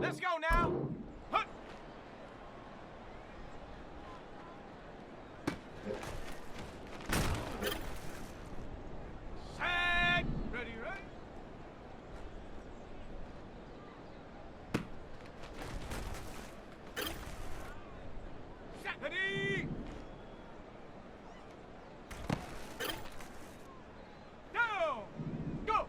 Let's go now. Hut. Set. Ready, ready. Set. Ready. Down. Go.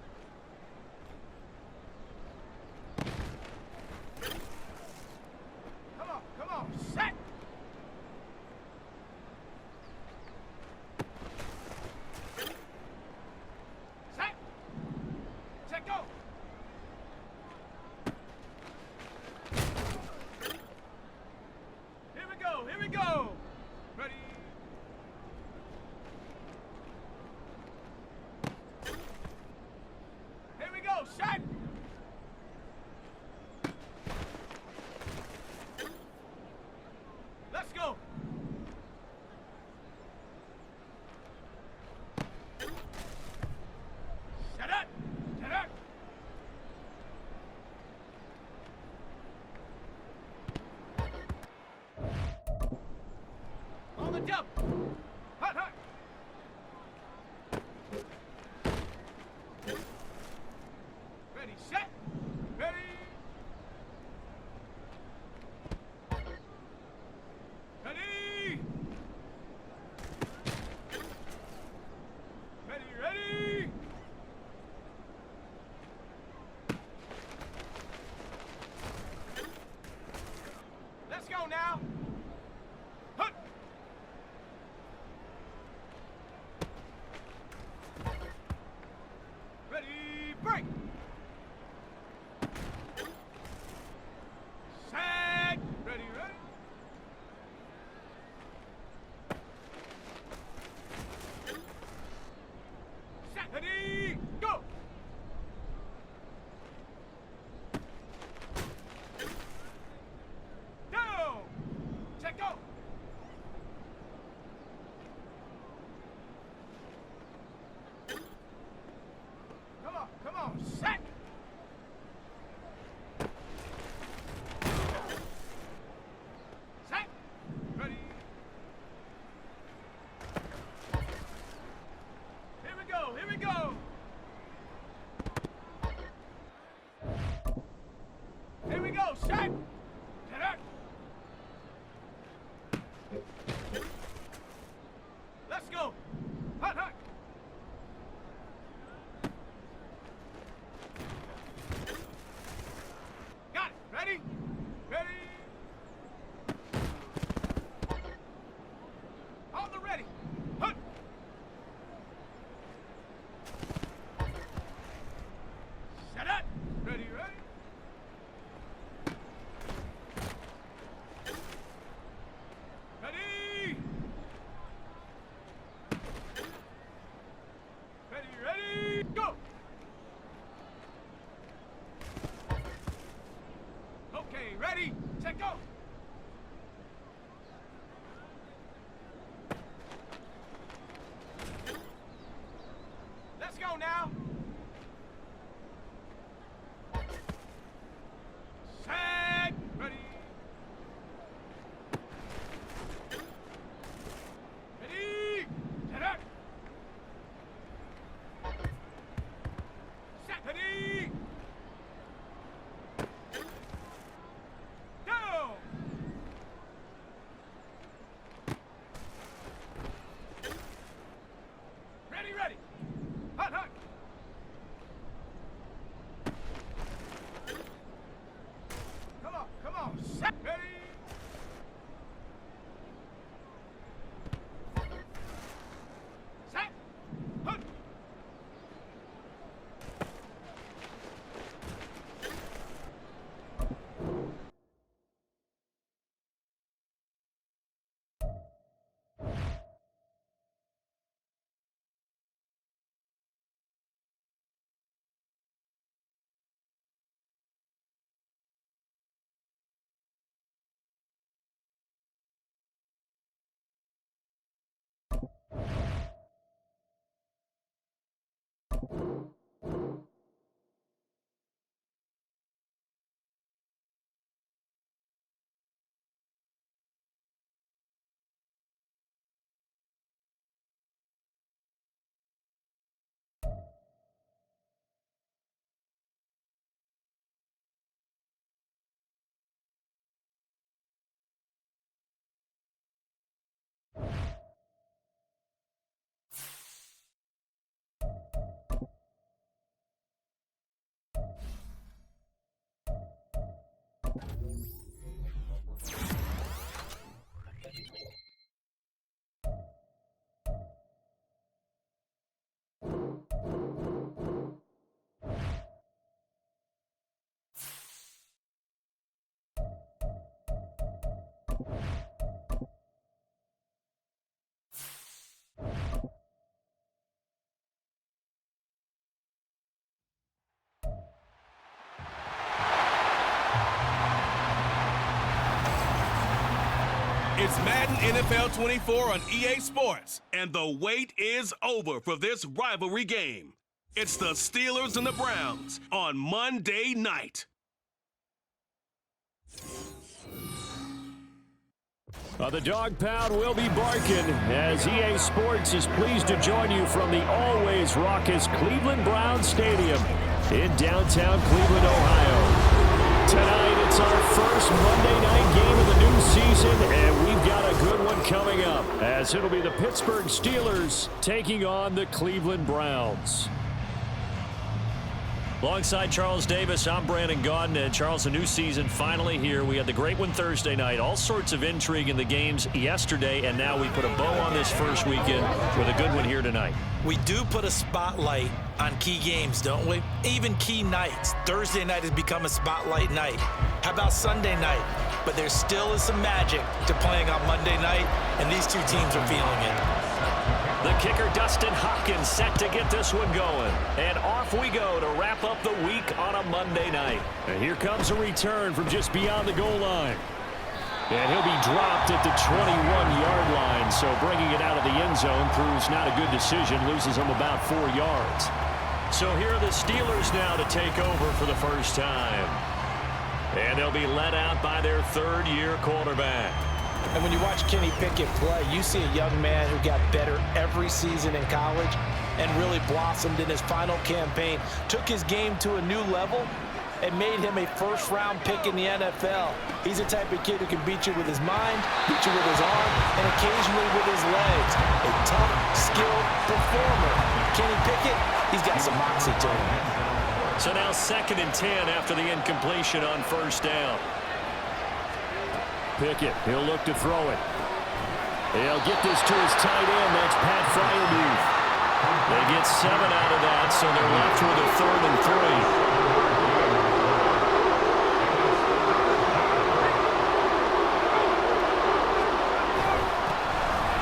Come on, set! Set! Set, go! Here we go! Ready? Here we go, set! Let's go! Set up! Set up! On the jump! Hut, hut! Ready, set! Ready! Ready! Ready, ready! Let's go now! Hut! Ready, break! Set! Ready, ready! Set! Ready, go! Down! Set, go! Come on, set! Set! Ready? Here we go, here we go! Here we go, set! Set up! Let's go! Hut, hut! Got it! Ready? Ready? On the ready! Hut! Set up! Ready, ready? Ready! Ready, ready, go! Okay, ready, set, go! Let's go now! Set! Ready! Ready! Set up! Set! Ready! Down! Ready, ready! Hut, hut! It's Madden NFL 24 on EA Sports, and the wait is over for this rivalry game. It's the Steelers and the Browns on Monday night. The dog pound will be barking as EA Sports is pleased to join you from the always raucous Cleveland Browns Stadium in downtown Cleveland, Ohio. Tonight, it's our first Monday night game of the new season, and we've got a good one coming up, as it'll be the Pittsburgh Steelers taking on the Cleveland Browns. Alongside Charles Davis, I'm Brandon Gaudin. And Charles, a new season finally here. We had the great one Thursday night. All sorts of intrigue in the games yesterday, and now we put a bow on this first weekend with a good one here tonight. We do put a spotlight on key games, don't we? Even key nights. Thursday night has become a spotlight night. How about Sunday night? But there still is some magic to playing on Monday night, and these two teams are feeling it. The kicker, Dustin Hopkins, set to get this one going. And off we go to wrap up the week on a Monday night. And here comes a return from just beyond the goal line. And he'll be dropped at the 21-yard line, so bringing it out of the end zone proves not a good decision, loses him about 4 yards. So here are the Steelers now to take over for the first time. And they'll be led out by their third-year quarterback. And when you watch Kenny Pickett play, you see a young man who got better every season in college and really blossomed in his final campaign, took his game to a new level, and made him a first-round pick in the NFL. He's the type of kid who can beat you with his mind, beat you with his arm, and occasionally with his legs. A tough, skilled performer. Kenny Pickett, he's got some moxie to him. So now 2nd and 10 after the incompletion on first down. Pickett, he'll look to throw it. He'll get this to his tight end. That's Pat Freiermuth. They get 7 out of that, so they're left with a 3rd and 3.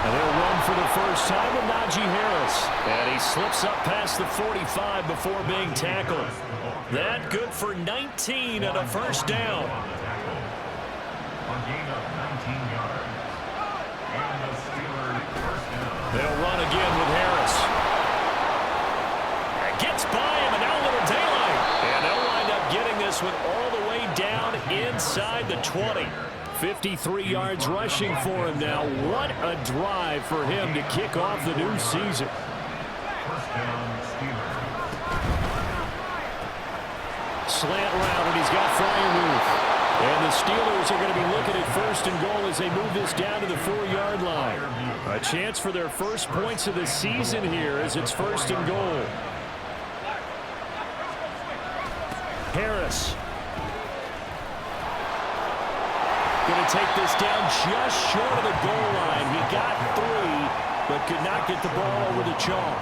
And they'll run for the first time with Najee Harris. And he slips up past the 45 before being tackled. That good for 19 and a first down. They'll run again with Harris. Gets by him, and now a little daylight. And they'll wind up getting this one all the way down inside the 20. 53 yards rushing for him now. What a drive for him to kick off the new season. Slant route, and he's got Freiermuth. And the Steelers are going to be looking at 1st and goal as they move this down to the 4-yard line. A chance for their first points of the season here as it's 1st and goal. Harris. Going to take this down just short of the goal line. He got 3, but could not get the ball over the chalk.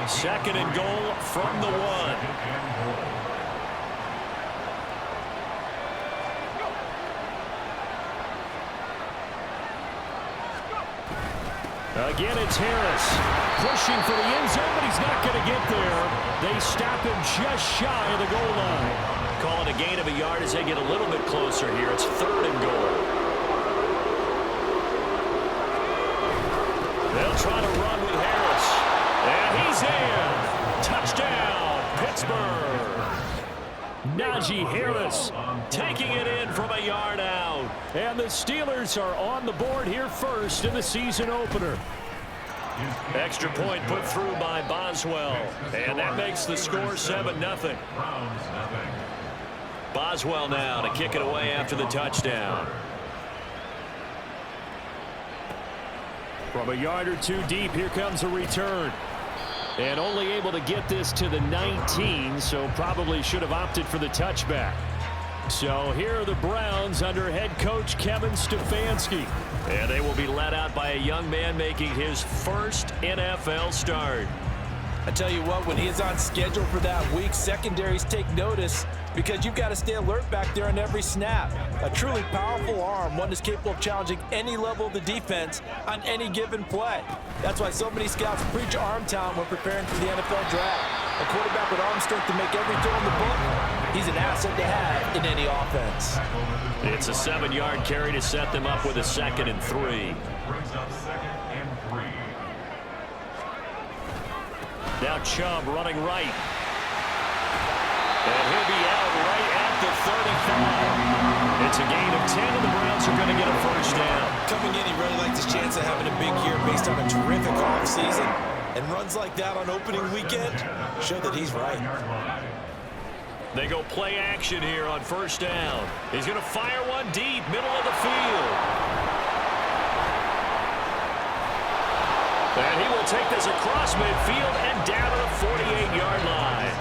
2nd and goal from the 1. Again, it's Harris pushing for the end zone, but he's not going to get there. They stop him just shy of the goal line. Call it a gain of a yard as they get a little bit closer here. It's 3rd and goal. They'll try to run with Harris. And he's in. Touchdown, Pittsburgh. Najee Harris taking it in from a yard out. And the Steelers are on the board here first in the season opener. Extra point put through by Boswell. And that makes the score 7-0. Boswell now to kick it away after the touchdown. From a yard or 2 deep, here comes a return. And only able to get this to the 19, so probably should have opted for the touchback. So here are the Browns under head coach Kevin Stefanski. And they will be led out by a young man making his first NFL start. I tell you what, when he is on schedule for that week, secondaries take notice because you've got to stay alert back there on every snap. A truly powerful arm, one that's capable of challenging any level of the defense on any given play. That's why so many scouts preach arm talent when preparing for the NFL draft. A quarterback with arm strength to make every throw in the book, he's an asset to have in any offense. It's a 7-yard carry to set them up with a 2nd and 3. Now Chubb running right. And he'll be out right at the 35. It's a gain of 10, and the Browns are going to get a first down. Coming in, he really likes his chance of having a big year based on a terrific offseason. And runs like that on opening weekend show that he's right. They go play action here on first down. He's going to fire one deep, middle of the field. And he will take this across midfield and down to the 48-yard line.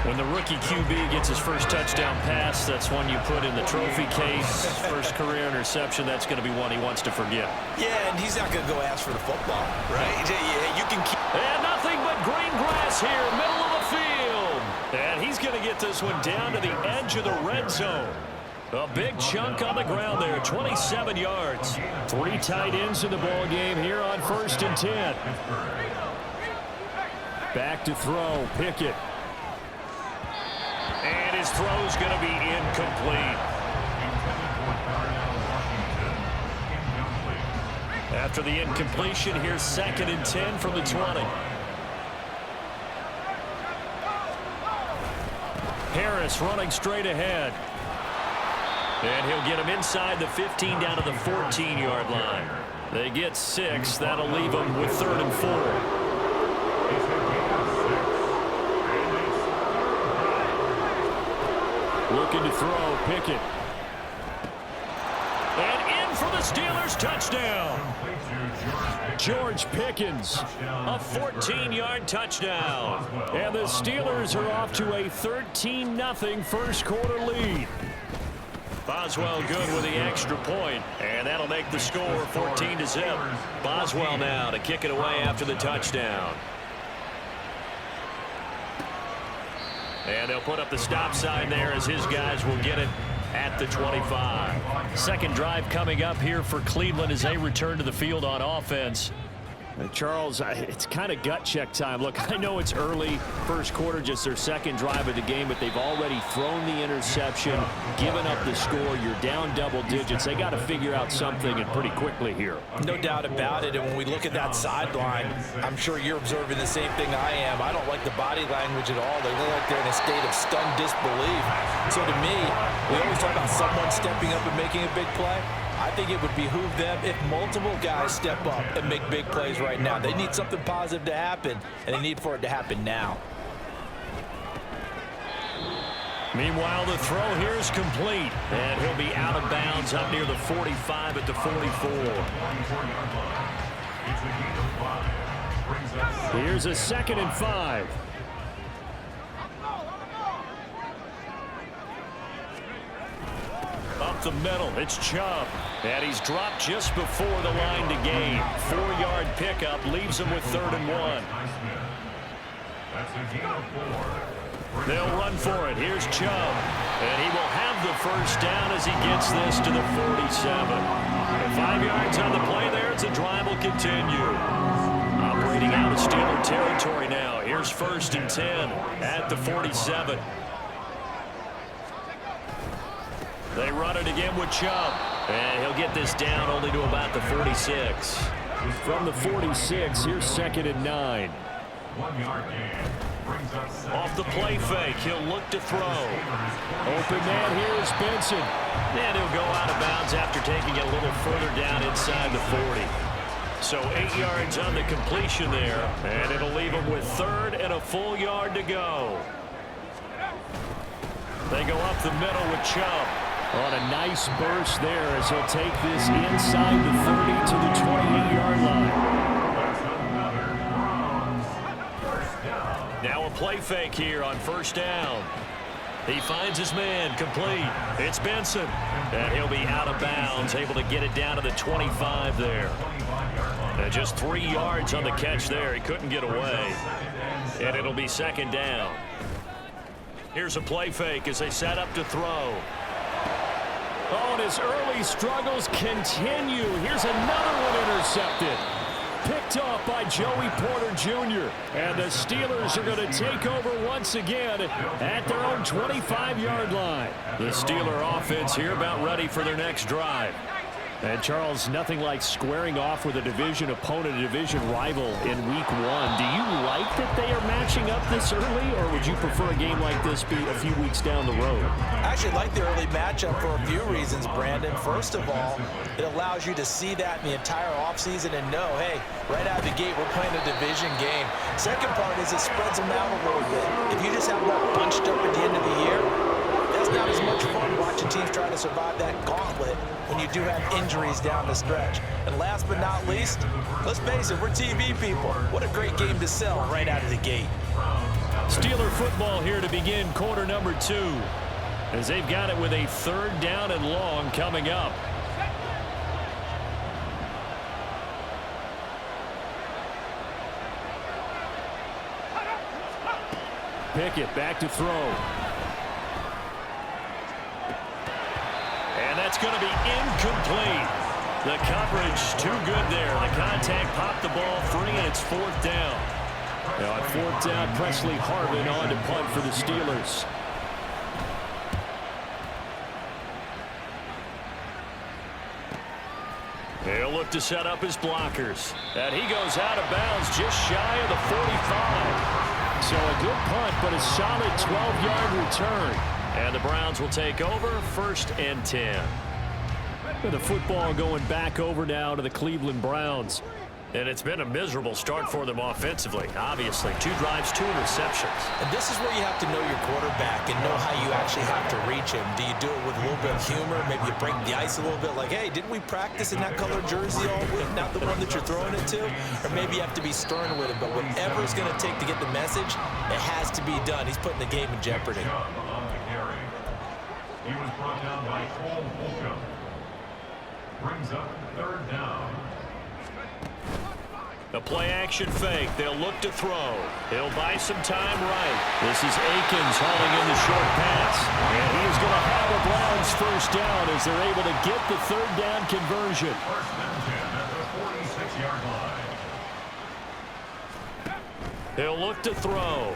When the rookie QB gets his first touchdown pass, that's one you put in the trophy case. First career interception, that's going to be one he wants to forget. Yeah, and he's not going to go ask for the football, right? Yeah, you can keep... And nothing but green grass here, middle of the field. And he's going to get this one down to the edge of the red zone. A big chunk on the ground there, 27 yards. 3 tight ends in the ball game here on 1st and 10. Back to throw, Pickett. And his throw's going to be incomplete. After the incompletion, here's 2nd and 10 from the 20. Harris running straight ahead. And he'll get him inside the 15 down to the 14-yard line. They get 6. That'll leave them with 3rd and 4. Looking to throw, Pickett. And in for the Steelers, touchdown. George Pickens. A 14-yard touchdown. And the Steelers are off to a 13-0 first quarter lead. Boswell good with the extra point, and that'll make the score 14-0. Boswell now to kick it away after the touchdown. And they'll put up the stop sign there as his guys will get it at the 25. Second drive coming up here for Cleveland as they return to the field on offense. Charles, it's kind of gut check time. Look, I know it's early, first quarter, just their second drive of the game, but they've already thrown the interception, given up the score. You're down double digits. They got to figure out something, and pretty quickly here. No doubt about it, and when we look at that sideline, I'm sure you're observing the same thing I am. I don't like the body language at all. They look like they're in a state of stunned disbelief. So to me, we always talk about someone stepping up and making a big play. I think it would behoove them if multiple guys step up and make big plays right now. They need something positive to happen, and they need for it to happen now. Meanwhile, the throw here is complete, and he'll be out of bounds up near the 45 at the 44. Here's a 2nd and 5. Up the middle, it's Chubb. And he's dropped just before the line to gain. 4-yard pickup leaves him with 3rd and 1. They'll run for it. Here's Chubb. And he will have the first down as he gets this to the 47. And 5 yards on the play there as the drive will continue. Operating out of Steeler territory now. Here's 1st and 10 at the 47. They run it again with Chubb. And he'll get this down only to about the 46. From the 46, here's 2nd and 9. Off the play fake, he'll look to throw. Open man here is Benson. And he'll go out of bounds after taking it a little further down inside the 40. So 8 yards on the completion there. And it'll leave him with 3rd and a full yard to go. They go up the middle with Chubb. On a nice burst there as he'll take this inside the 30 to the 28-yard line. Now a play fake here on 1st down. He finds his man, complete. It's Benson. And he'll be out of bounds, able to get it down to the 25 there. Just 3 yards on the catch there. He couldn't get away. And it'll be second down. Here's a play fake as they set up to throw. Oh, and his early struggles continue. Here's another one intercepted. Picked off by Joey Porter Jr. And the Steelers are going to take over once again at their own 25-yard line. The Steeler offense here about ready for their next drive. And, Charles, nothing like squaring off with a division opponent, a division rival in Week 1. Do you like that they are matching up this early, or would you prefer a game like this be a few weeks down the road? I actually like the early matchup for a few reasons, Brandon. First of all, it allows you to see that in the entire offseason and know, hey, right out of the gate, we're playing a division game. Second part is it spreads them out a little bit. If you just have them all bunched up at the end of the year, that's not as much fun watching teams try to survive that gauntlet when you do have injuries down the stretch. And last but not least, let's face it, we're TV people. What a great game to sell right out of the gate. Steeler football here to begin quarter number 2, as they've got it with a 3rd down and long coming up. Pickett back to throw. And that's going to be incomplete. The coverage too good there. The contact popped the ball free, and it's 4th down. Now on 4th down, Presley Harvin on to punt for the Steelers. He'll look to set up his blockers. And he goes out of bounds just shy of the 45. So a good punt, but a solid 12-yard return. And the Browns will take over 1st and 10. With the football going back over now to the Cleveland Browns. And it's been a miserable start for them offensively, obviously. 2 drives, 2 interceptions. And this is where you have to know your quarterback and know how you actually have to reach him. Do you do it with a little bit of humor? Maybe you break the ice a little bit like, hey, didn't we practice in that color jersey all week, not the one that you're throwing it to? Or maybe you have to be stern with him. But whatever it's going to take to get the message, it has to be done. He's putting the game in jeopardy. He was brought down by Cole Holcomb. Brings up 3rd down. A play-action fake. They'll look to throw. He'll buy some time right. This is Akins hauling in the short pass. And he's going to have a Browns 1st down as they're able to get the 3rd down conversion. 1st and 10 at the 46-yard line. He'll look to throw.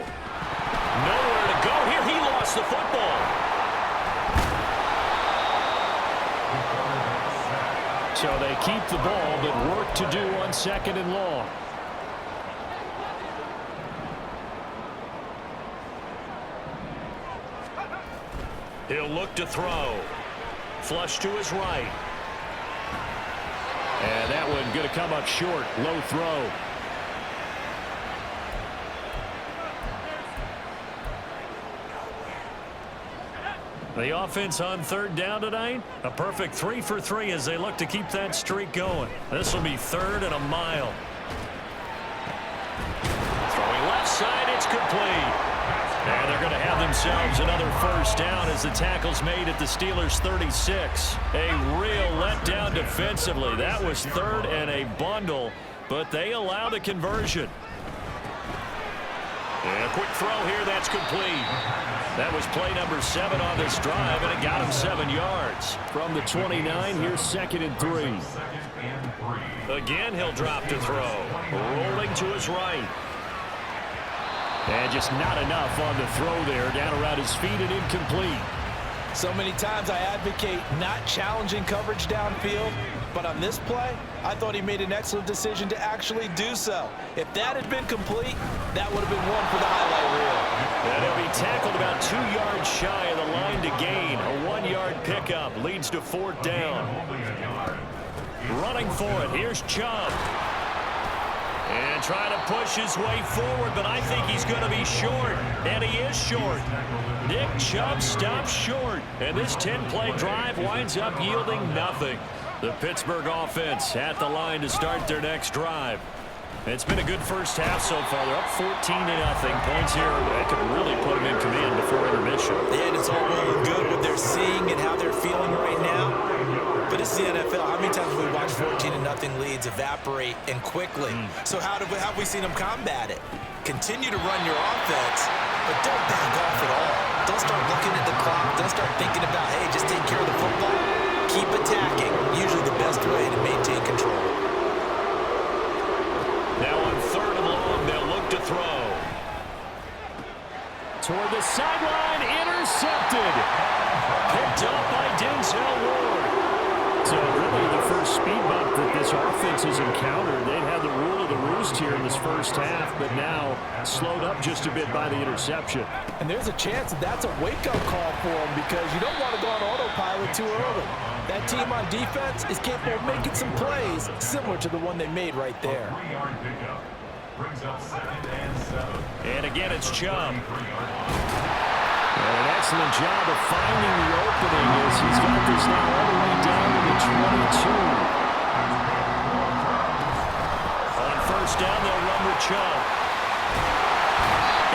Nowhere to go here. He lost the football. So they keep the ball, but work to do on 2nd and long. He'll look to throw. Flush to his right. And that one going to come up short. Low throw. The offense on 3rd down tonight, a perfect 3 for 3 as they look to keep that streak going. This will be 3rd and a mile. Throwing left side, it's complete. And they're going to have themselves another 1st down as the tackle's made at the Steelers' 36. A real letdown defensively. That was 3rd and a bundle, but they allow the conversion. And a quick throw here, that's complete. That was play number 7 on this drive, and it got him 7 yards. From the 29, here's 2nd and 3. Again, he'll drop to throw. Rolling to his right. And just not enough on the throw there. Down around his feet and incomplete. So many times I advocate not challenging coverage downfield, but on this play, I thought he made an excellent decision to actually do so. If that had been complete, that would have been one for the highlight reel. And he'll be tackled about 2 yards shy of the line to gain. A 1-yard pickup leads to 4th down. Running for it, here's Chubb. And trying to push his way forward, but I think he's going to be short. And he is short. Nick Chubb stops short. And this 10-play drive winds up yielding nothing. The Pittsburgh offense at the line to start their next drive. It's been a good first half so far. They're up 14-0. Points here that could really put them in command before intermission. And it's all well and good what they're seeing and how they're feeling right now. But this is the NFL. How many times have we watched 14-0 leads evaporate and quickly? So how have we seen them combat it? Continue to run your offense, but don't back off at all. Don't start looking at the clock. Don't start thinking about, hey, just take care of the football. Keep attacking. Usually the best way to maintain control. Now on 3rd and long, they'll look to throw. Toward the sideline, intercepted. Picked up by Denzel Ward. So really the first speed bump that this offense has encountered. They've had the rule of the roost here in this first half, but now slowed up just a bit by the interception. And there's a chance that's a wake-up call for them because you don't want to go on autopilot too early. That team on defense is capable of making some plays similar to the one they made right there. 3-yard pickup. Brings up 2nd and 7. And again, it's Chubb. And an excellent job of finding the opening as he's got this now all the way down to the 22. On 1st down, they'll run with Chubb.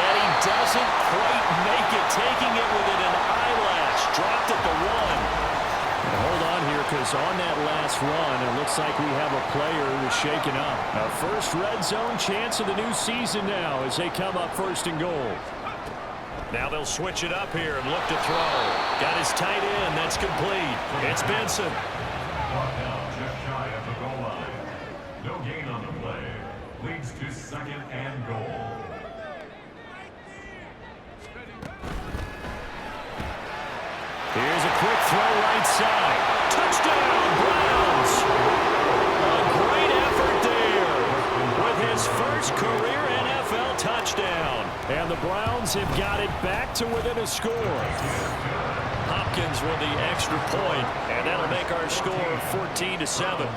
And he doesn't quite make it, taking it within an eyelash. Dropped at the 1. And hold on here, because on that last run, it looks like we have a player who's shaken up. A first red zone chance of the new season now as they come up 1st and goal. Now they'll switch it up here and look to throw. Got his tight end. That's complete. It's Benson. Brought down just shy of the goal line. No gain on the play. Leads to 2nd and goal. Here's a quick throw right side. Touchdown, Browns. A great effort there with his first career NFL touchdown. And the Browns have got it back to within a score. Hopkins with the extra point, and that'll make our score 14-7.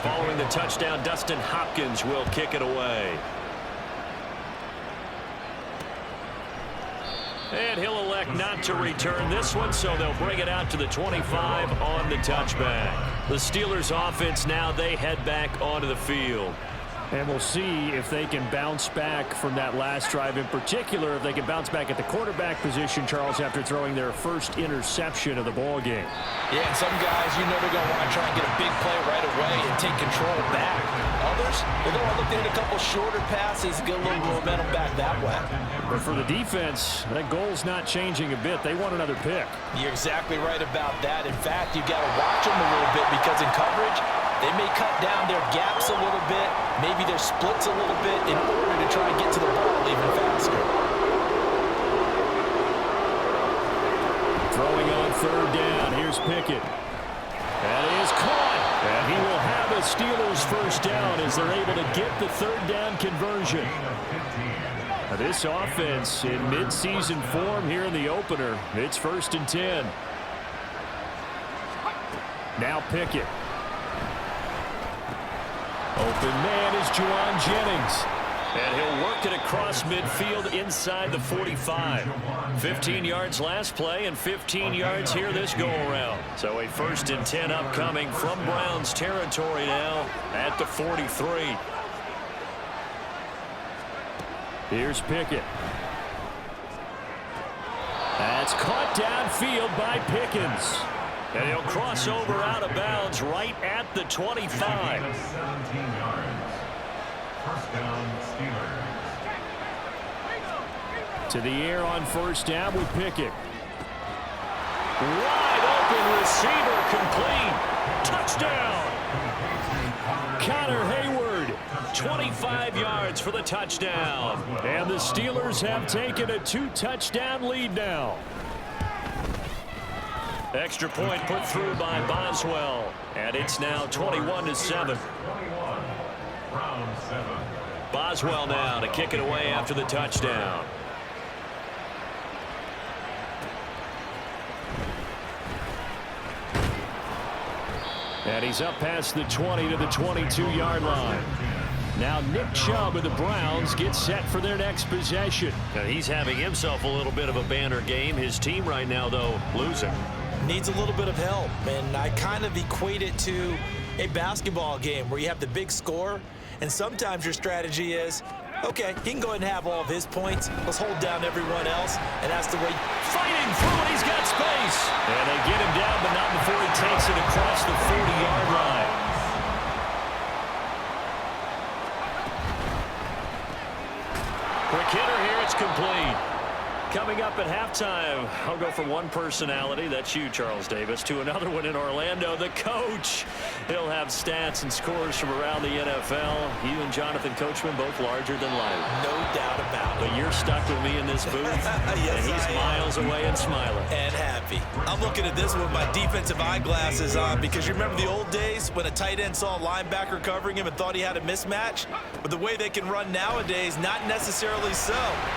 Following the touchdown, Dustin Hopkins will kick it away. And he'll elect not to return this one, so they'll bring it out to the 25 on the touchback. The Steelers offense now, they head back onto the field. And we'll see if they can bounce back from that last drive. In particular, if they can bounce back at the quarterback position, Charles, after throwing their first interception of the ball game. Yeah, and some guys, you know they're going to want to try and get a big play right away and take control back. Others, they're going to look to hit a couple shorter passes, get a little momentum back that way. But for the defense, that goal's not changing a bit. They want another pick. You're exactly right about that. In fact, you've got to watch them a little bit because in coverage, they may cut down their gaps a little bit, maybe their splits a little bit in order to try and get to the ball even faster. Throwing on 3rd down. Here's Pickett. That is caught. And he will have a Steelers first down as they're able to get the 3rd down conversion. Now this offense in mid-season form here in the opener. It's 1st and 10. Now Pickett. Open man is Juwan Jennings. And he'll work it across midfield inside the 45. 15 yards last play and 15 yards here this go-around. So a 1st and 10 upcoming from Browns territory now at the 43. Here's Pickett. That's caught downfield by Pickens. And he'll cross over out of bounds right at the 25. 17 yards. First down, Steelers. To the air on 1st down with Pickett. Wide open receiver complete. Touchdown. Connor Hayward. 25 yards for the touchdown. And the Steelers have taken a 2-touchdown lead now. Extra point put through by Boswell. And it's now 21-7. Boswell now to kick it away after the touchdown. And he's up past the 20 to the 22-yard line. Now Nick Chubb of the Browns gets set for their next possession. Now he's having himself a little bit of a banner game. His team right now, though, losing. Needs a little bit of help, and I kind of equate it to a basketball game where you have the big score, and sometimes your strategy is, Okay, he can go ahead and have all of his points. Let's hold down everyone else, and that's the way. Fighting through it, he's got space. And they get him down, but not before he takes it across the 40-yard line. Quick hitter here, it's complete. Coming up at halftime, I'll go from one personality, that's you, Charles Davis, to another one in Orlando, the coach. He'll have stats and scores from around the NFL. You and Jonathan Coachman both larger than life. No doubt about it. But you're stuck with me in this booth, Yes, and he's miles away and smiling. And happy. I'm looking at this with my defensive eyeglasses on because you remember the old days when a tight end saw a linebacker covering him and thought he had a mismatch? But the way they can run nowadays, not necessarily so.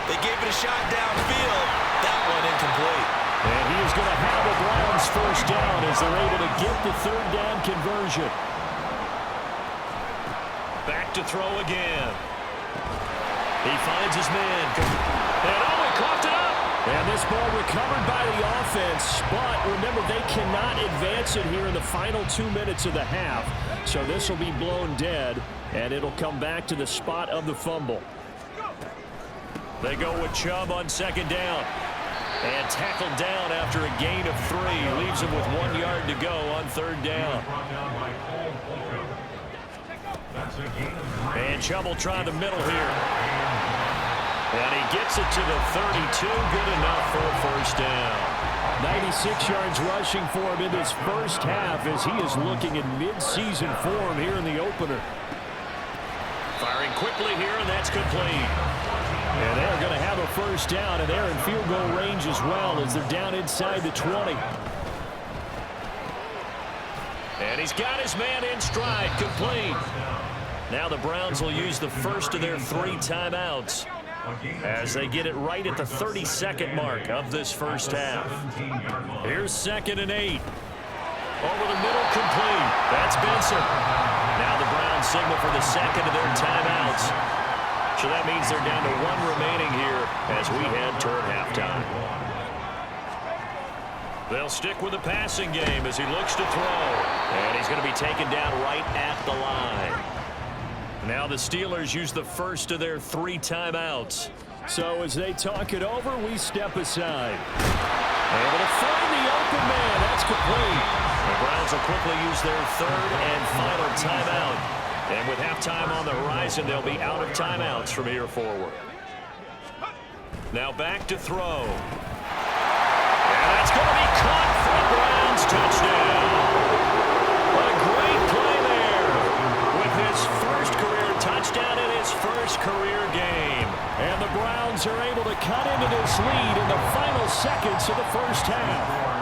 They gave it a shot downfield. That one incomplete. And he is going to have a Browns first down as they're able to get the third down conversion. Back to throw again. He finds his man. And oh, he coughed it up. And this ball recovered by the offense, but remember, they cannot advance it here in the final 2 minutes of the half. So this will be blown dead, and it'll come back to the spot of the fumble. They go with Chubb on second down. And tackled down after a gain of 3. Leaves him with 1 yard to go on third down. And Chubb will try the middle here. And he gets it to the 32. Good enough for a first down. 96 yards rushing for him in this first half as he is looking in mid-season form here in the opener. Firing quickly here, and that's complete. And they're going to have a first down, and they're in field goal range as well as they're down inside the 20. And he's got his man in stride, complete. Now the Browns will use the first of their 3 timeouts as they get it right at the 32nd mark of this first half. Here's 2nd and 8. Over the middle, complete. That's Benson. Now the Browns signal for the second of their timeouts. So that means they're down to 1 remaining here as we head toward halftime. They'll stick with the passing game as he looks to throw. And he's going to be taken down right at the line. Now the Steelers use the first of their 3 timeouts. So as they talk it over, we step aside. Able to find the open man. That's complete. The Browns will quickly use their 3rd and final timeout. And with halftime on the horizon, they'll be out of timeouts from here forward. Now back to throw. And that's going to be caught for the Browns. Touchdown. A great play there with his first career touchdown in his first career game. And the Browns are able to cut into this lead in the final seconds of the first half.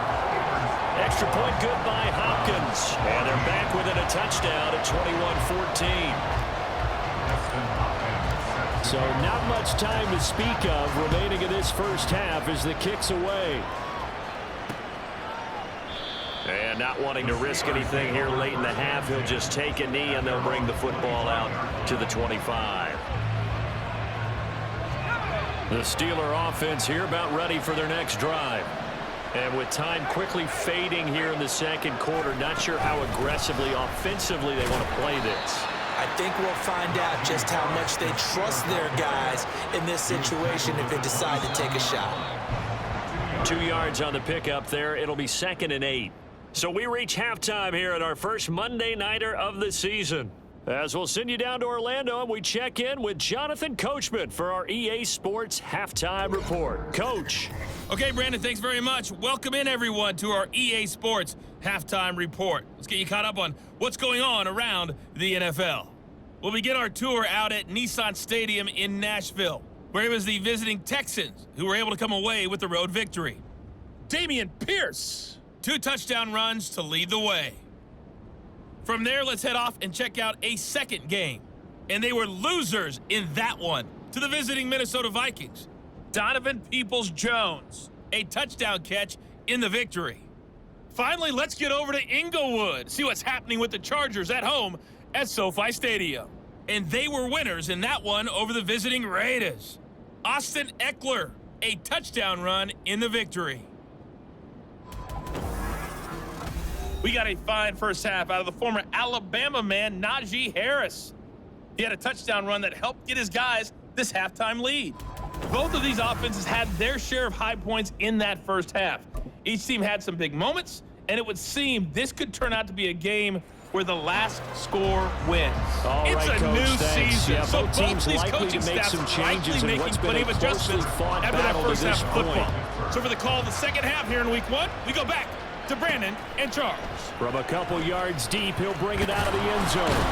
Extra point good by Hopkins. And they're back within a touchdown at 21-14. So not much time to speak of remaining in this first half as the kick's away. And not wanting to risk anything here late in the half, he'll just take a knee and they'll bring the football out to the 25. The Steeler offense here about ready for their next drive. And with time quickly fading here in the second quarter, not sure how aggressively, offensively they want to play this. I think we'll find out just how much they trust their guys in this situation if they decide to take a shot. 2 yards on the pickup there. It'll be 2nd and 8. So we reach halftime here at our first Monday Nighter of the season. As we'll send you down to Orlando, and we check in with Jonathan Coachman for our EA Sports Halftime Report. Coach. Okay, Brandon, thanks very much. Welcome in, everyone, to our EA Sports Halftime Report. Let's get you caught up on what's going on around the NFL. We'll begin our tour out at Nissan Stadium in Nashville, where it was the visiting Texans who were able to come away with the road victory. Dameon Pierce, 2 touchdown runs to lead the way. From there, let's head off and check out a second game. And they were losers in that one to the visiting Minnesota Vikings. Donovan Peoples-Jones, a touchdown catch in the victory. Finally, let's get over to Inglewood, see what's happening with the Chargers at home at SoFi Stadium. And they were winners in that one over the visiting Raiders. Austin Eckler, a touchdown run in the victory. We got a fine first half out of the former Alabama man, Najee Harris. He had a touchdown run that helped get his guys this halftime lead. Both of these offenses had their share of high points in that first half. Each team had some big moments, and it would seem this could turn out to be a game where the last score wins. It's a new season, yeah, so both teams these likely coaching to make staffs some changes in likely what's making been plenty a of adjustments closely fought after that battle first to half this of football. point. So for the call of the second half here in week 1, we go back to Brandon and Charles. From a couple yards deep, he'll bring it out of the end zone.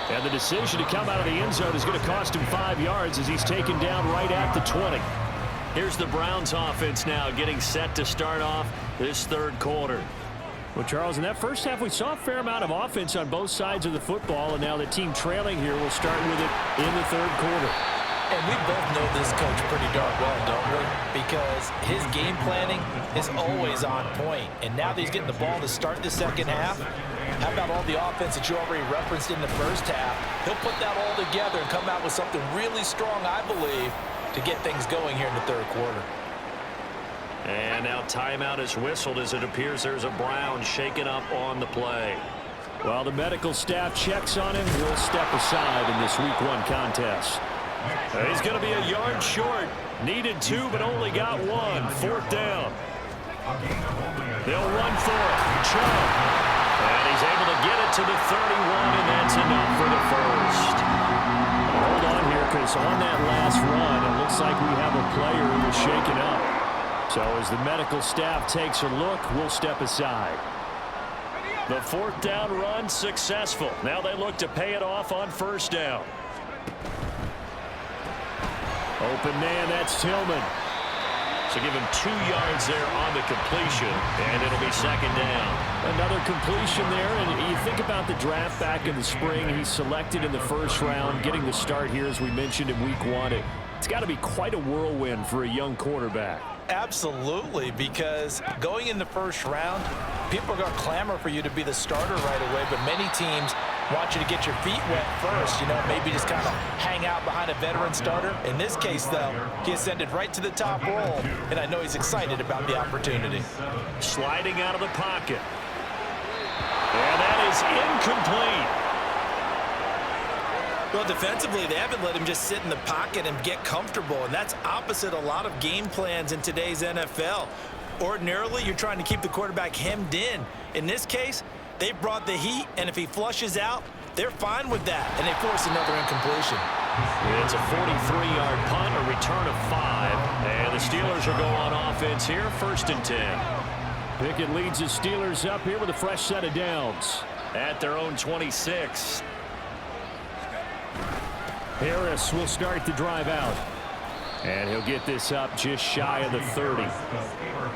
And the decision to come out of the end zone is going to cost him 5 yards as he's taken down right at the 20. Here's the Browns offense now getting set to start off this third quarter. Well, Charles, in that first half, we saw a fair amount of offense on both sides of the football, and now the team trailing here will start with it in the third quarter. And we both know this coach pretty darn well, don't we? Because his game planning is always on point. And now that he's getting the ball to start the second half, how about all the offense that you already referenced in the first half? He'll put that all together and come out with something really strong, I believe, to get things going here in the third quarter. And now timeout is whistled as it appears there's a Brown shaken up on the play. While the medical staff checks on him, he'll step aside in this Week 1 contest. He's going to be a yard short. Needed 2, but only got 1. Fourth down. They'll run for it. Chubb. And he's able to get it to the 31, and that's enough for the first. Hold on here, because on that last run, it looks like we have a player who was shaken up. So as the medical staff takes a look, we'll step aside. The fourth down run successful. Now they look to pay it off on first down. Open man, that's Tillman. So give him 2 yards there on the completion, and it'll be second down. Another completion there, and you think about the draft back in the spring. He's selected in the first round, getting the start here, as we mentioned in Week 1. It's got to be quite a whirlwind for a young quarterback. Absolutely, because going in the first round, people are going to clamor for you to be the starter right away, but many teams want you to get your feet wet first, maybe just kind of hang out behind a veteran starter. In this case, though, he ascended right to the top roll, and I know he's excited about the opportunity. Sliding out of the pocket. And that is incomplete. Well, defensively, they haven't let him just sit in the pocket and get comfortable, and that's opposite a lot of game plans in today's NFL. Ordinarily, you're trying to keep the quarterback hemmed in. In this case, they brought the heat, and if he flushes out, they're fine with that, and they force another incompletion. It's a 43-yard punt, a return of 5, and the Steelers will go on offense here, 1st and 10. Pickett leads the Steelers up here with a fresh set of downs. At their own 26. Harris will start the drive out. And he'll get this up just shy of the 30.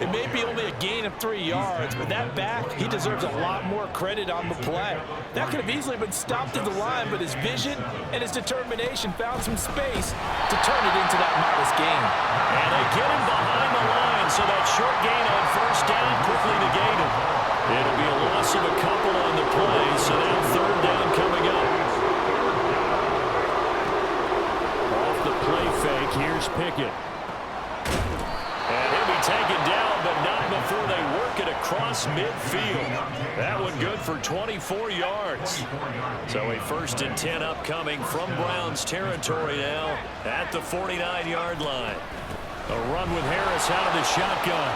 It may be only a gain of 3 yards, but that back, he deserves a lot more credit on the play. That could have easily been stopped at the line, but his vision and his determination found some space to turn it into that modest gain. And they get him behind the line, so that short gain on first down quickly negated. It'll be a loss of a couple on the play, so now third down coming up. Off the play fake, here's Pickett. And he'll be taken down, but not before they work it across midfield. That one good for 24 yards. So a 1st and 10 upcoming from Browns territory now at the 49-yard line. A run with Harris out of the shotgun.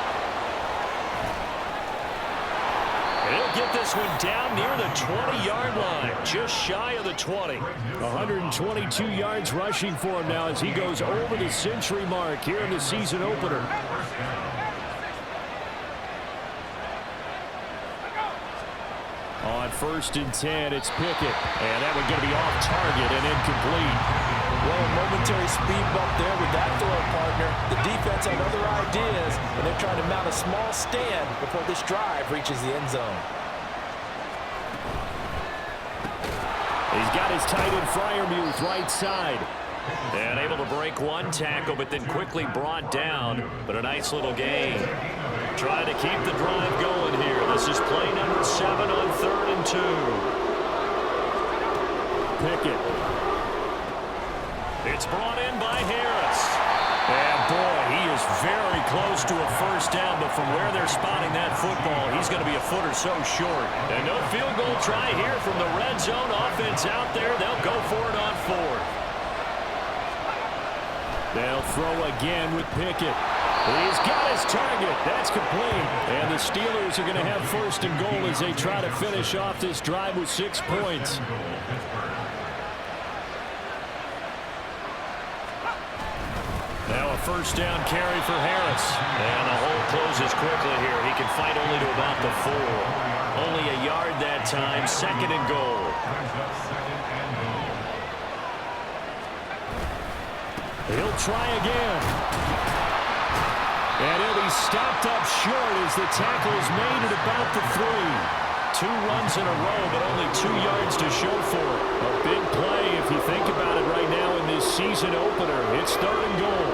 He'll get this one down near the 20-yard line, just shy of the 20. 122 yards rushing for him now as he goes over the century mark here in the season opener. On 1st and 10, it's Pickett. And that one going to be off target and incomplete. Well, a momentary speed bump there with that throw partner. The defense had other ideas, and they're trying to mount a small stand before this drive reaches the end zone. He's got his tight end Freiermuth right side. And able to break one tackle, but then quickly brought down. But a nice little gain. Trying to keep the drive going here. This is play number 7 on 3rd and 2. Pickett. It's brought in by Harris. And boy, He is very close to a first down, but from where they're spotting that football, he's going to be a foot or so short. And no field goal try here from the red zone. Offense out there. They'll go for it on 4th. They'll throw again with Pickett. He's got his target. That's complete. And the Steelers are going to have first and goal as they try to finish off this drive with 6 points. Now a first down carry for Harris. And the hole closes quickly here. He can fight only to about the 4. Only a yard that time. Second and goal. He'll try again. And he'll be stopped up short as the tackle is made at about the 3. 2 runs in a row, but only 2 yards to show for it. A big play if you think about it right now in this season opener. It's third and goal.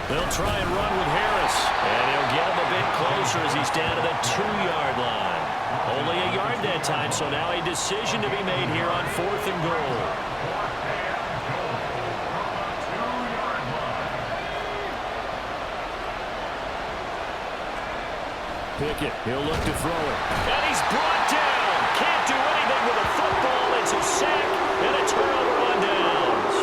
They'll try and run with Harris. And he'll get him a bit closer as he's down to the 2-yard line. Only a yard that time, so now a decision to be made here on 4th and goal. Pickett, he'll look to throw it. And he's brought down. Can't do anything with a football. It's a sack and a turnover on downs.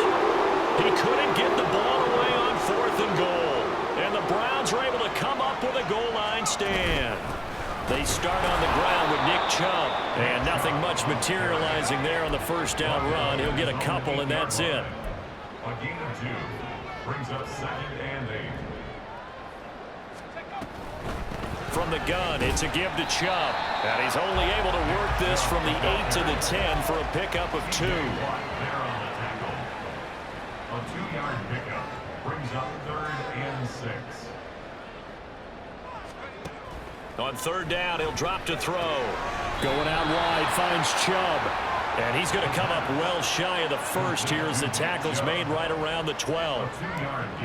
He couldn't get the ball away on 4th and goal. And the Browns are able to come up with a goal line stand. They start on the ground with Nick Chubb. And nothing much materializing there on the first down run. He'll get a couple, and that's it. A gain of 2 brings up 2nd and 8. From the gun, it's a give to Chubb. And he's only able to work this from the 8 to the 10 for a pickup of 2. There on the tackle. A 2-yard pickup brings up 3rd and 6. On 3rd down, he'll drop to throw. Going out wide, finds Chubb. And he's going to come up well shy of the first here as the tackle's made right around the 12.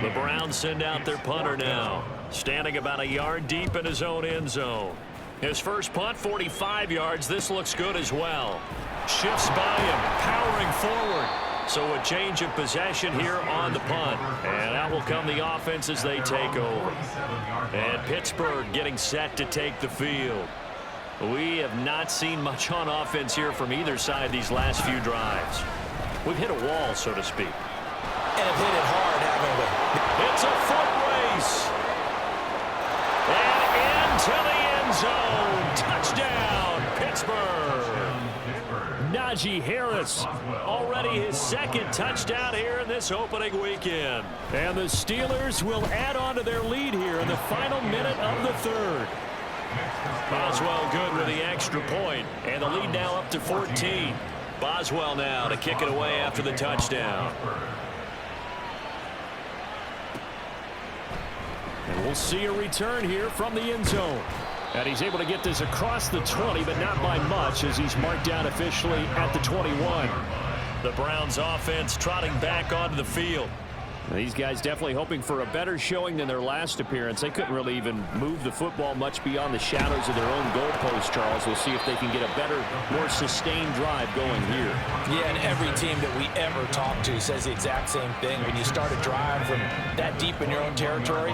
The Browns send out their punter now, standing about a yard deep in his own end zone. His first punt, 45 yards. This looks good as well. Shifts by him, powering forward. So a change of possession here on the punt. And out will come the offense as they take over. And Pittsburgh getting set to take the field. We have not seen much on offense here from either side these last few drives. We've hit a wall, so to speak. And have hit it hard, haven't we? It's a foot race. And into the end zone. Touchdown, Pittsburgh. Najee Harris. Already his 2nd touchdown here in this opening weekend. And the Steelers will add on to their lead here in the final minute of the 3rd. Boswell good with the extra point, and the lead now up to 14. Boswell now to kick it away after the touchdown. And we'll see a return here from the end zone. And he's able to get this across the 20, but not by much as he's marked down officially at the 21. The Browns offense trotting back onto the field. These guys definitely hoping for a better showing than their last appearance. They couldn't really even move the football much beyond the shadows of their own goalpost, Charles. We'll see if they can get a better, more sustained drive going here. Yeah, and every team that we ever talk to says the exact same thing. When you start a drive from that deep in your own territory,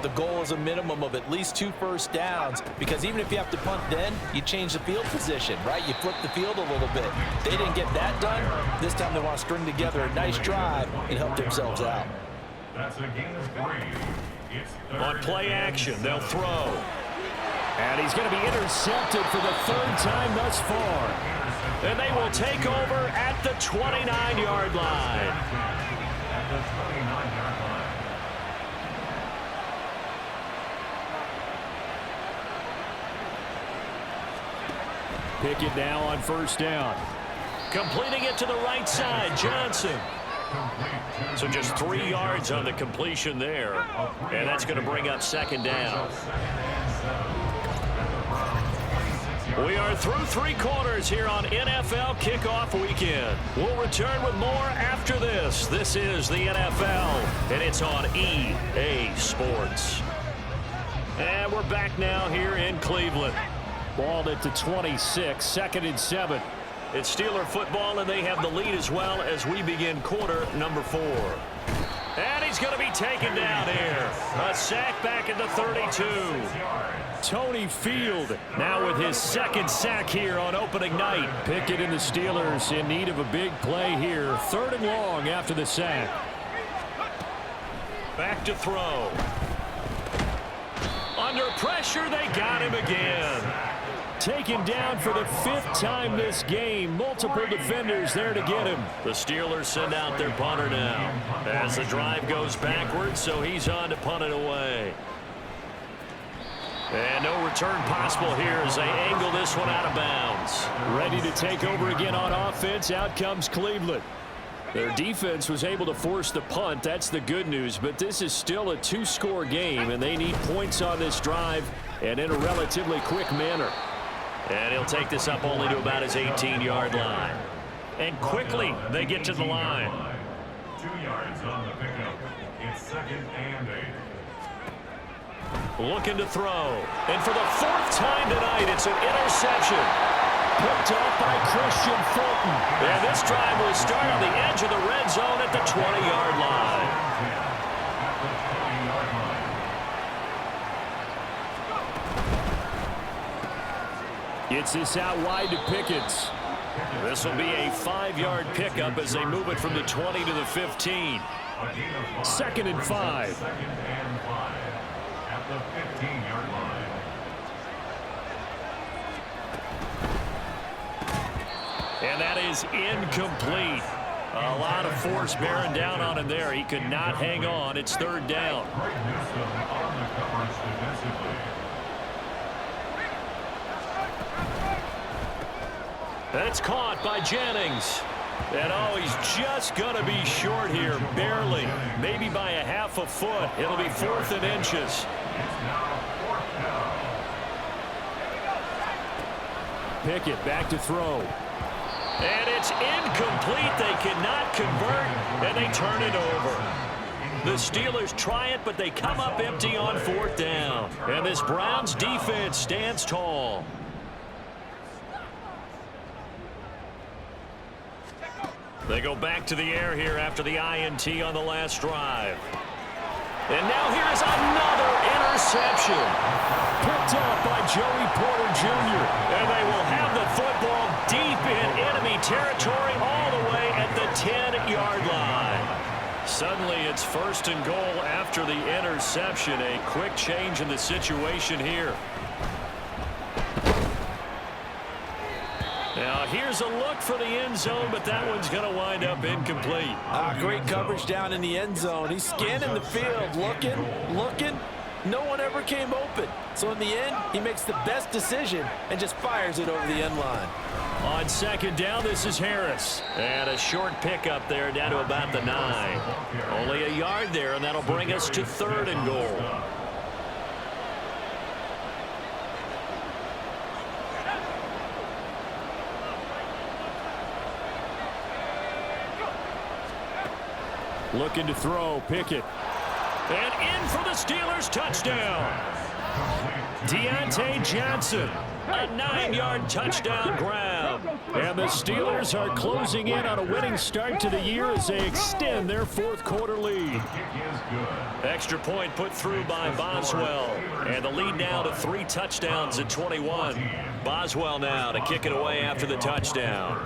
the goal is a minimum of at least 2 first downs, because even if you have to punt then, you change the field position, right? You flip the field a little bit. They didn't get that done. This time they want to string together a nice drive and help themselves out. That's a gain of 3. It's On play action, they'll throw. And he's going to be intercepted for the 3rd time thus far. And they will take over at the 29-yard line. at the 29-yard line. Pickett now on first down. Completing it to the right side, Johnson. So just 3 yards on the completion there. And that's going to bring up 2nd down. We are through 3 quarters here on NFL Kickoff Weekend. We'll return with more after this. This is the NFL, and it's on EA Sports. And we're back now here in Cleveland. Ball at the 26, 2nd and 7. It's Steeler football, and they have the lead as well as we begin quarter number 4. And he's going to be taken down here. A sack back at the 32. Tony Field now with his second sack here on opening night. Pickett and the Steelers in need of a big play here. 3rd and long after the sack. Back to throw. Under pressure, they got him again. Taken down for the 5th time this game. Multiple defenders there to get him. The Steelers send out their punter now as the drive goes backwards, so he's on to punt it away. And no return possible here as they angle this one out of bounds. Ready to take over again on offense. Out comes Cleveland. Their defense was able to force the punt. That's the good news, but this is still a 2-score game, and they need points on this drive and in a relatively quick manner. And he'll take this up only to about his 18-yard line. And quickly, they get to the line. 2 yards on the pickup. It's 2nd and 8. Looking to throw. And for the 4th time tonight, it's an interception. Picked up by Christian Fulton. And this drive will start on the edge of the red zone at the 20-yard line. Gets this out wide to Pickett. This will be a 5-yard pickup as they move it from the 20 to the 15. 2nd and 5. 2nd and 5 at the 15-yard line. And that is incomplete. A lot of force bearing down on him there. He could not hang on. It's 3rd down. Great wisdom on the coverage defensively. That's caught by Jennings. And oh, he's just going to be short here, barely. Maybe by a half a foot. It'll be 4th and inches. It's now 4th down. Pickett back to throw. And it's incomplete. They cannot convert, and they turn it over. The Steelers try it, but they come up empty on 4th down. And this Browns defense stands tall. They go back to the air here after the INT on the last drive. And now here's another interception. Picked up by Joey Porter Jr. And they will have the football deep in enemy territory all the way at the 10-yard line. Suddenly it's 1st and goal after the interception. A quick change in the situation here. Now here's a look for the end zone, but that one's going to wind up incomplete. Great coverage down in the end zone. He's scanning the field, looking. No one ever came open. So in the end, he makes the best decision and just fires it over the end line. On 2nd down, this is Harris. And a short pickup there down to about the 9. Only a yard there, and that'll bring us to 3rd and goal. Looking to throw, Pickett. And in for the Steelers touchdown. Deontay Johnson. A 9-yard touchdown grab. And the Steelers are closing in on a winning start to the year as they extend their 4th quarter lead. Extra point put through by Boswell. And the lead now to 3 touchdowns at 21. Boswell now to kick it away after the touchdown.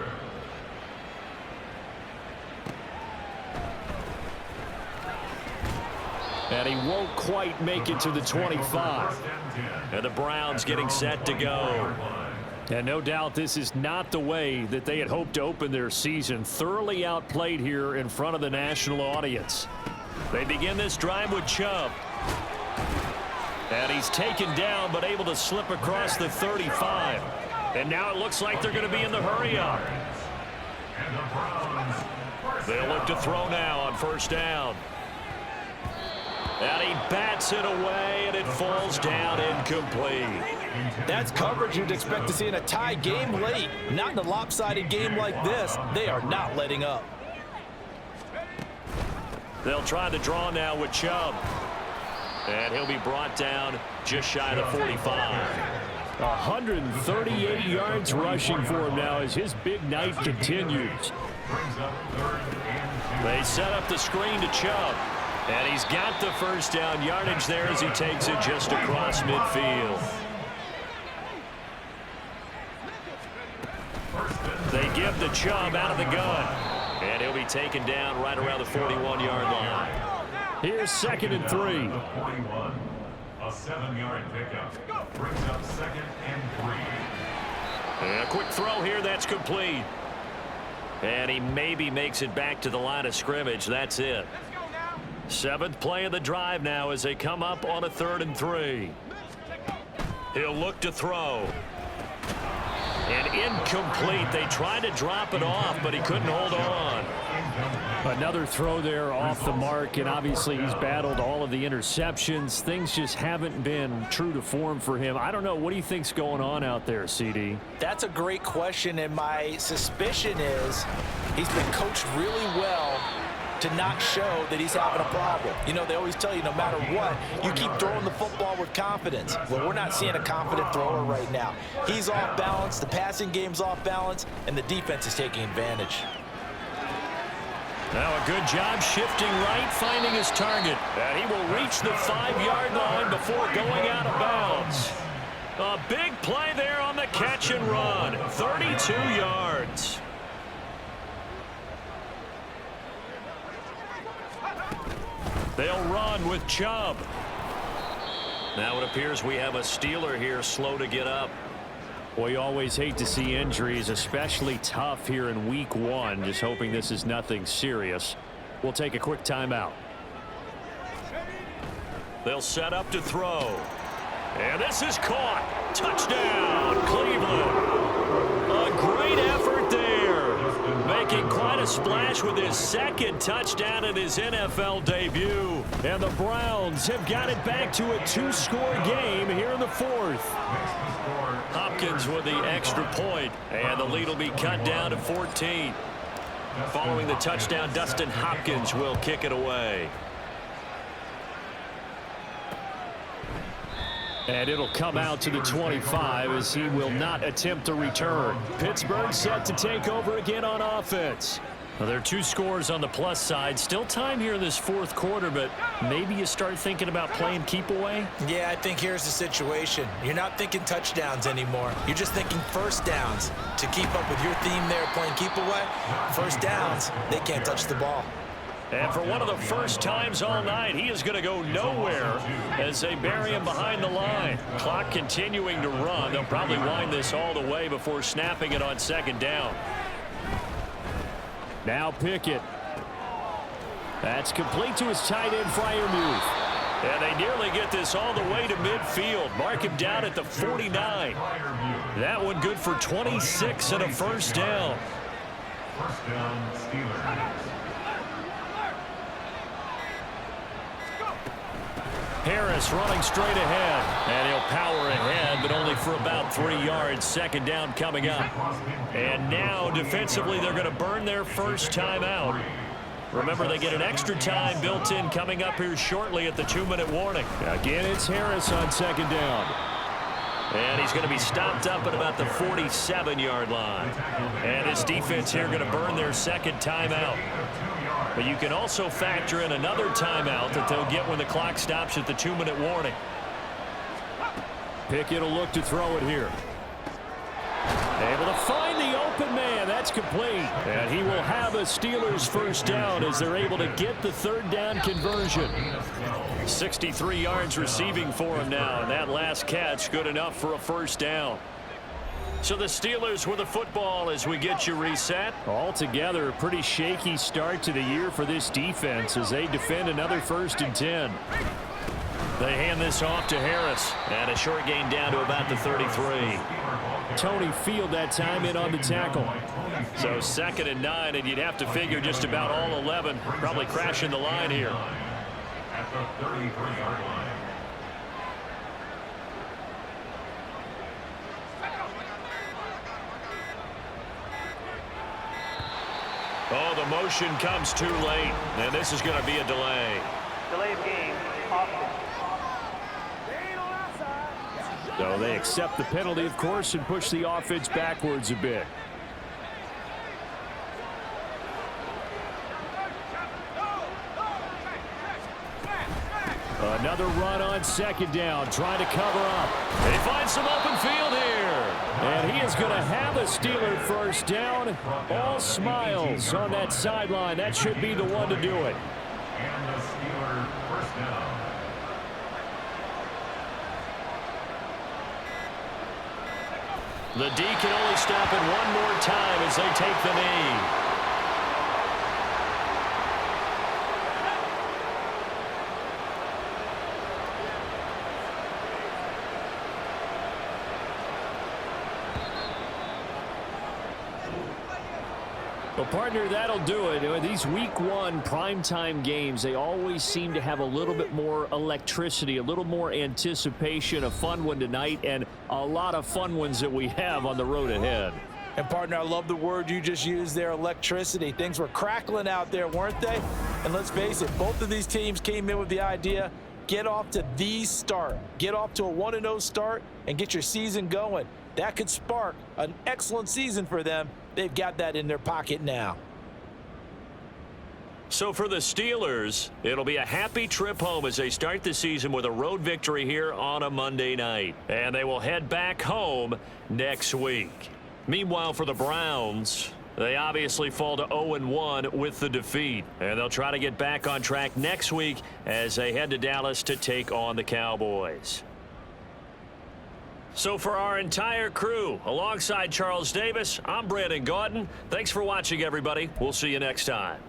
And he won't quite make it to the 25. And the Browns getting set to go. And no doubt this is not the way that they had hoped to open their season. Thoroughly outplayed here in front of the national audience. They begin this drive with Chubb. And he's taken down but able to slip across the 35. And now it looks like they're going to be in the hurry-up. They'll look to throw now on 1st down. And he bats it away, and it falls down incomplete. That's coverage you'd expect to see in a tie game late. Not in a lopsided game like this. They are not letting up. They'll try the draw now with Chubb. And he'll be brought down just shy of the 45. 138 yards rushing for him now as his big night continues. They set up the screen to Chubb. And he's got the first down yardage there as he takes it just across midfield. They give the Chubb out of the gun. And he'll be taken down right around the 41-yard line. Here's 2nd and 3. 41. A 7-yard pickup. Brings up 2nd and 3. And a quick throw here. That's complete. And he maybe makes it back to the line of scrimmage. That's it. 7th play of the drive now as they come up on a 3rd and 3. He'll look to throw. And incomplete. They tried to drop it off, but he couldn't hold on. Another throw there off the mark, and obviously he's battled all of the interceptions. Things just haven't been true to form for him. I don't know. What do you think's going on out there, CD? That's a great question, and my suspicion is he's been coached really well to not show that he's having a problem. You know, they always tell you no matter what, you keep throwing the football with confidence. Well, we're not seeing a confident thrower right now. He's off balance, the passing game's off balance, and the defense is taking advantage. Now a good job shifting right, finding his target. And he will reach the 5-yard line before going out of bounds. A big play there on the catch and run. 32 yards. They'll run with Chubb. Now it appears we have a Steeler here slow to get up. Well, you always hate to see injuries, especially tough here in week 1. Just hoping this is nothing serious. We'll take a quick timeout. They'll set up to throw. And this is caught. Touchdown, Cleveland. A great effort there. Making quite a splash with his 2nd touchdown in his NFL debut. And the Browns have got it back to a 2-score game here in the 4th. Hopkins with the extra point, and the lead will be cut down to 14. Following the touchdown, Dustin Hopkins will kick it away. And it'll come out to the 25 as he will not attempt to return. Pittsburgh set to take over again on offense. Well, there are 2 scores on the plus side. Still time here in this 4th quarter, but maybe you start thinking about playing keep away? Yeah, I think here's the situation. You're not thinking touchdowns anymore. You're just thinking first downs. To keep up with your theme there, playing keep away, first downs, they can't touch the ball. And for one of the first times all night, he is going to go nowhere as they bury him behind the line. Clock continuing to run. They'll probably wind this all the way before snapping it on 2nd down. Now Pickett. That's complete to his tight end Freiermuth. And they nearly get this all the way to midfield. Mark him down at the 49. That one good for 26 and a first down. First down, Steelers. Harris running straight ahead. And he'll power ahead, but only for about 3 yards. 2nd down coming up. And now, defensively, they're going to burn their first timeout. Remember, they get an extra time built in coming up here shortly at the 2-minute warning. Again, it's Harris on 2nd down. And he's going to be stopped up at about the 47-yard line. And this defense here going to burn their 2nd timeout. But you can also factor in another timeout that they'll get when the clock stops at the 2-minute warning. Pickett will look to throw it here. Able to find the open man. That's complete. And he will have a Steelers first down as they're able to get the 3rd down conversion. 63 yards receiving for him now. And that last catch good enough for a first down. So the Steelers with the football as we get you reset. Altogether, a pretty shaky start to the year for this defense as they defend another 1st and 10. They hand this off to Harris. And a short gain down to about the 33. Tony Field that time in on the tackle. So 2nd and 9, and you'd have to figure just about all 11 probably crashing the line here. At the 33-yard line. Oh, the motion comes too late, and this is going to be a delay. Delay of game, offense. So they accept the penalty, of course, and push the offense backwards a bit. Another run on second down, trying to cover up. They find some open field here. And he is going to have a Steeler first down. All smiles on that sideline. That should be the one to do it. And the Steeler first down. The D can only stop it one more time as they take the knee. Well, partner, that'll do it. These week one primetime games, they always seem to have a little bit more electricity, a little more anticipation. A fun one tonight, and a lot of fun ones that we have on the road ahead. And, partner, I love the word you just used there, electricity. Things were crackling out there, weren't they? And let's face it, both of these teams came in with the idea, get off to the start. Get off to a 1-0 start and get your season going. That could spark an excellent season for them. They've got that in their pocket now. So for the Steelers, it'll be a happy trip home as they start the season with a road victory here on a Monday night. And they will head back home next week. Meanwhile, for the Browns, they obviously fall to 0-1 with the defeat. And they'll try to get back on track next week as they head to Dallas to take on the Cowboys. So for our entire crew, alongside Charles Davis, I'm Brandon Gaudin. Thanks for watching, everybody. We'll see you next time.